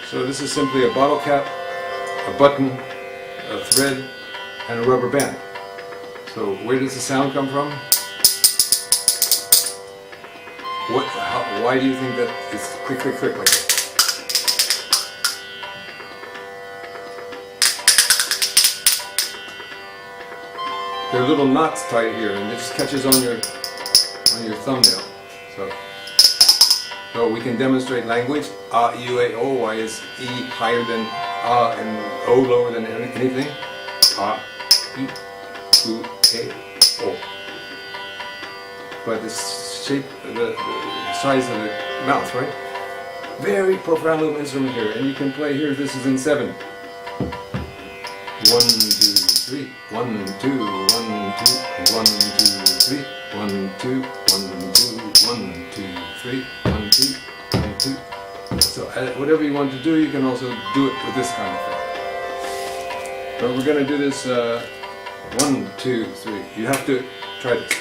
So this is simply a bottle cap, a button, a thread, and a rubber band. So where does the sound come from? Why do you think that it's click, click, click like that? There are little knots tied here, and it just catches on your thumbnail. So we can demonstrate language. A, I, U, A, O. Why is E higher than A and O lower than anything? A, I, U, A, O. By the shape, the size of the mouth, right? Very profound little instrument here, and you can play here. This is in 7. 1, 2, 3. 1, 2, 1, 2, 1, 2, 3. 1, 2, 1, 2, 1, 2, 3. 1, 2, 1, 2. So whatever you want to do, you can also do it with this kind of thing. But we're going to do this 1, 2, 3. You have to try this.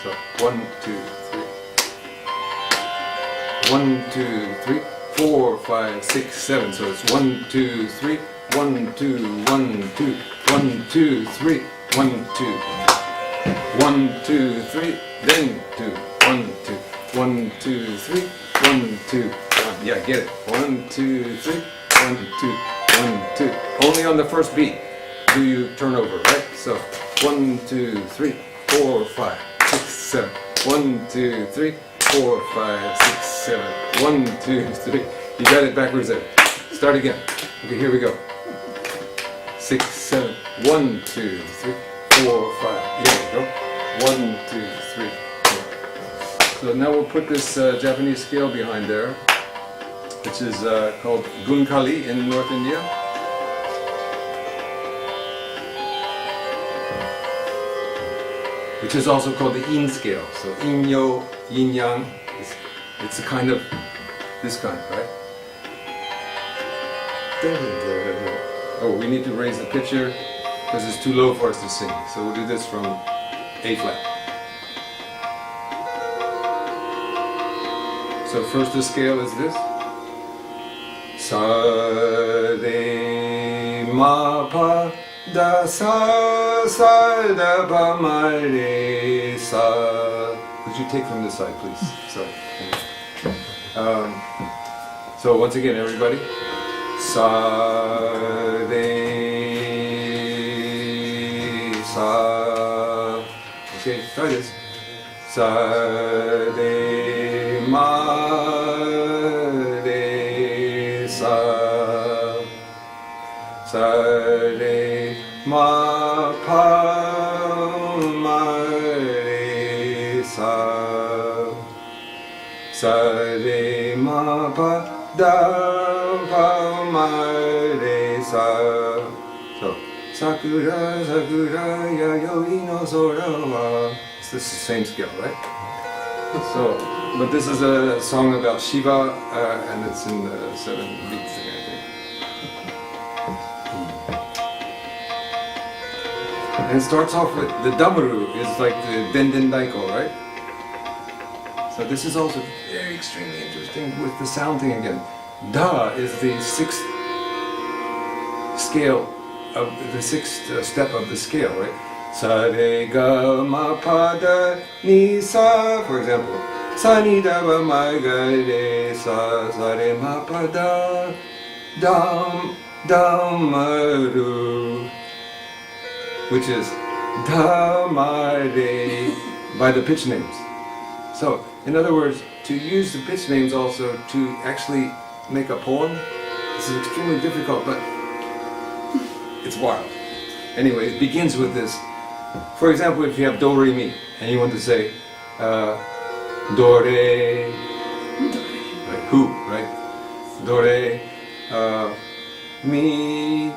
So 1, 2, 3. 1, 2, 3. 4, 5, 6, 7. So it's 1, 2, 3. 1, 2, 1, 2. 1, 2, 3, 1, 2. 1, 2, 3, then 2, 1, 2, 1, 2, 3, 1, 2, 1. Yeah, get it. 1, 2, 3, 1, 2, 1, 2. Only on the first beat do you turn over, right? So 1, 2, 3, 4, 5, 6, 7. 1, 2, 3, 4, 5, 6, 7. 1, 2, 3. You got it backwards there. Start again. Okay, here we go. 6, 7. 1, 2, 3, 4, 5. There we go. 1, 2, 3, 4. So now we'll put this Japanese scale behind there, which is called Gunkali in North India. Which is also called the Yin scale. So Yin-yo, Yin-yang, it's a kind of this kind, right? Oh, we need to raise the pitch here because it's too low for us to sing. So we'll do this from A flat. So first the scale is this. Sa, re, ma, pa, da, sa, sa, da, ba, ma, re, sa. Could you take from this side, please? Sorry. So once again, everybody. Sa, re, sa. Okay, try this. Sa, re, ma, re, sa. Sa, re, ma, pa, ma, re, sa. Sa, re, ma, pa, da, pa, ma, re, sa. So, sakura, sakura, yayoi no sora wa. It's the same scale, right? So, but this is a song about Shiva, and it's in 7 beats, I think. And it starts off with the damaru is like the denden daiko, right? So this is also very extremely interesting with the sound thing again. Da is the 6th scale of the 6th step of the scale, right? Sa re ga ma pa da ni sa, for example. Sa ni da ba ma ga re sa, sa re ma pa da dam dam ru, which is da ma re by the pitch names. So, in other words, to use the pitch names also to actually make a poem, this is extremely difficult, but it's wild. Anyway, it begins with this. For example, if you have do, re, mi, and you want to say do, re, like who, right? Do, re, mi,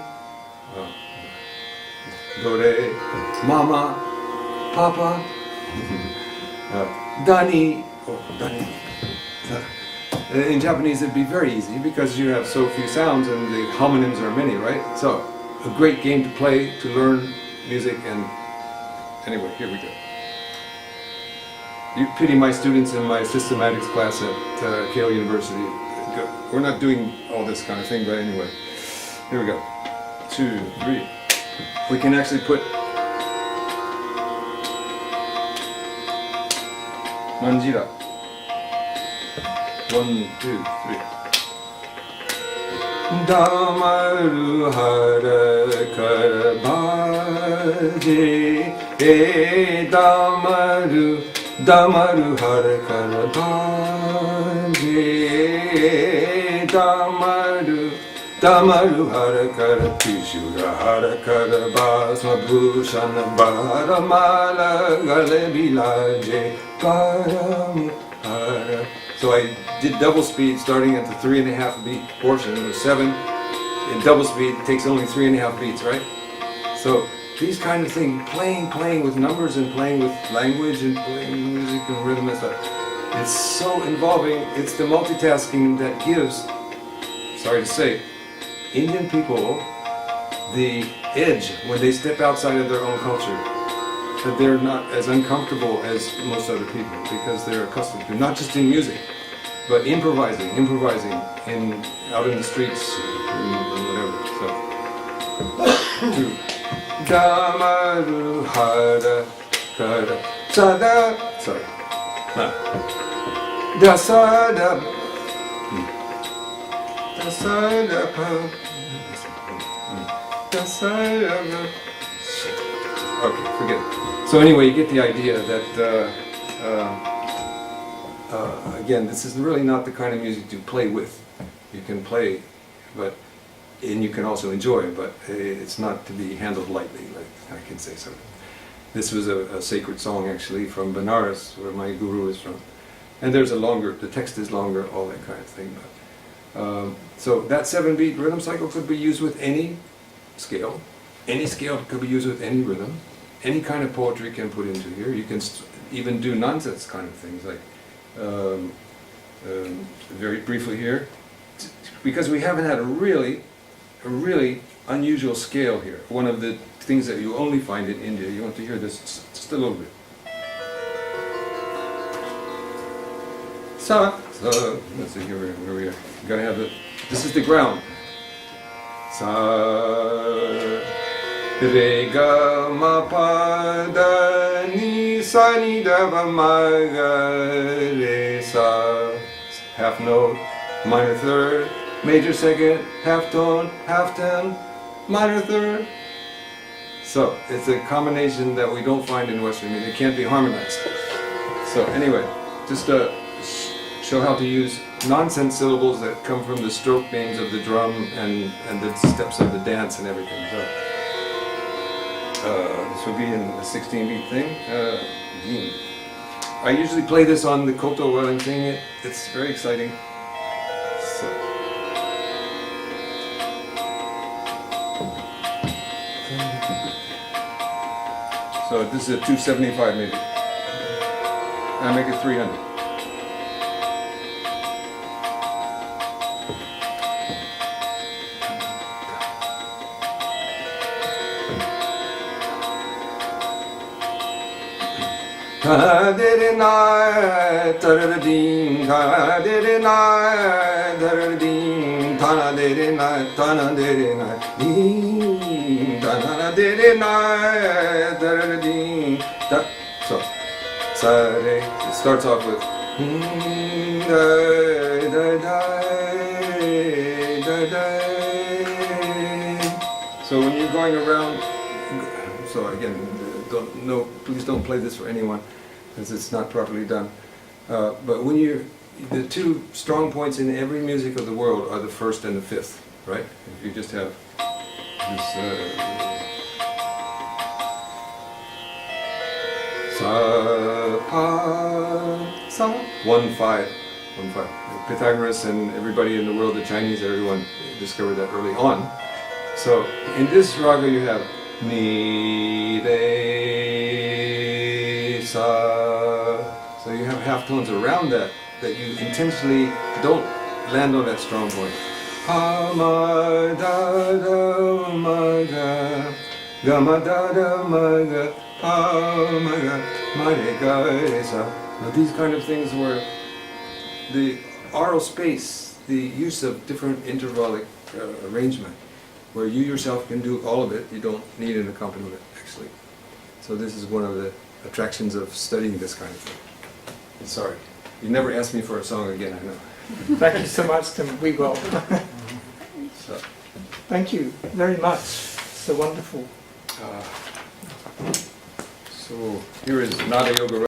do, re, mama, papa, Dani. Oh, Dani. In Japanese it'd be very easy because you have so few sounds and the homonyms are many, right? So, a great game to play, to learn music, and anyway, here we go. You pity my students in my systematics class at Yale University. We're not doing all this kind of thing, but anyway. Here we go. 2, 3. We can actually put manjira. 1, 2, 3. Damaru hara karabaje, damaru, damaru hara karabaje, damaru, damaru hara kara tishura hara karabasma bhushana baramala gale bilaje param hara. So I did double speed starting at the 3.5 beat portion. It was 7. In double speed it takes only 3.5 beats, right? So these kind of things, playing with numbers and playing with language and playing music and rhythm and stuff, it's so involving. It's the multitasking that gives, sorry to say, Indian people the edge when they step outside of their own culture. That they're not as uncomfortable as most other people because they're accustomed to, not just in music, but improvising out in the streets and whatever. So, 2. Gamaru hara kara sada. Sorry. Dasada. Dasada pa. Dasada. Okay, forget it. So anyway, you get the idea that, again, this is really not the kind of music to play with. You can play, and you can also enjoy, but it's not to be handled lightly, like I can say so. This was a sacred song actually from Benares, where my guru is from. And there's the text is longer, all that kind of thing. But, so that 7-beat rhythm cycle could be used with any scale. Any scale could be used with any rhythm. Any kind of poetry can put into here. You can even do nonsense kind of things, like very briefly here, because we haven't had a really unusual scale here. One of the things that you only find in India. You want to hear this just a little bit. Sa. Let's see here where we are. You gotta have it. This is the ground. Sa. Re ga ma pa da ni sa ni da ba ma ga re sa. Half note, minor third, major second, half tone, half ten, minor third. So it's a combination that we don't find in Western music. It can't be harmonized. So anyway, just to show how to use nonsense syllables that come from the stroke names of the drum and the steps of the dance and everything. So this would be in the 16-beat thing. I usually play this on the koto while I'm singing it. It's very exciting. So this is a 275 maybe. I make it 300. Ta de de na tar ding ta de de na tar ding ta de de na ta de de na ding ta de de na tar ding ta. So sa re. It starts off with da da da da da. So when you're going around, so again, please don't play this for anyone, because it's not properly done. But when the two strong points in every music of the world are the first and the fifth, right? If you just have this sa pa sa 1-5. Pythagoras and everybody in the world, the Chinese, everyone discovered that early on. So in this raga you have ni re sa. So you have half tones around that you intentionally don't land on that strong point. Ha ma da da ma ga ga ma da da ma ga ha ma ga ma re ga re sa. Now these kind of things where the aural space, the use of different intervallic arrangement, where you yourself can do all of it, you don't need an accompaniment actually. So this is one of the attractions of studying this kind of thing. Sorry, you never asked me for a song again, I know. Thank you so much, Tim. We will. So, Thank you very much. So wonderful. so here is Nada Yoga.